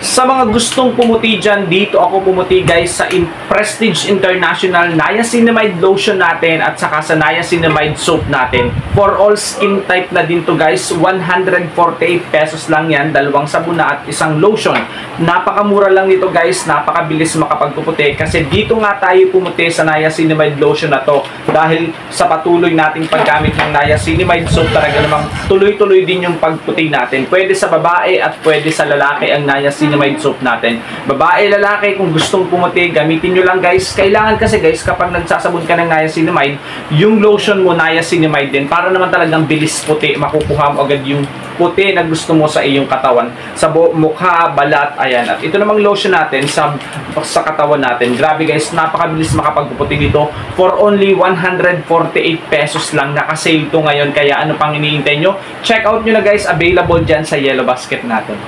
Sa mga gustong pumuti dyan, dito ako pumuti guys sa Prestige International Niacinamide Lotion natin at saka sa Niacinamide Soap natin. For all skin type na din to guys, 148 pesos lang yan, dalawang sabon na at isang lotion. Napakamura lang nito guys, napakabilis makapagpuputi kasi dito nga tayo pumuti sa Niacinamide Lotion na to dahil sa patuloy nating paggamit ng Niacinamide Soap talaga namang tuloy-tuloy din yung pagputi natin. Pwede sa babae at pwede sa lalaki ang Niacinamide Soap natin. Babae, lalaki, kung gustong pumuti, gamitin nyo lang guys. Kailangan kasi guys, kapag nagsasabon ka ng Niacinamide, yung lotion mo Niacinamide din para naman talagang bilis puti. Makukuha mo agad yung puti na gusto mo sa iyong katawan. Sa mukha, balat, ayan. At ito namang lotion natin sa katawan natin. Grabe guys, napakabilis makapagpuputi dito. For only 148 pesos lang. Naka-sale to ngayon. Kaya ano pang iniintay nyo? Check out nyo na guys. Available dyan sa Yellow Basket natin.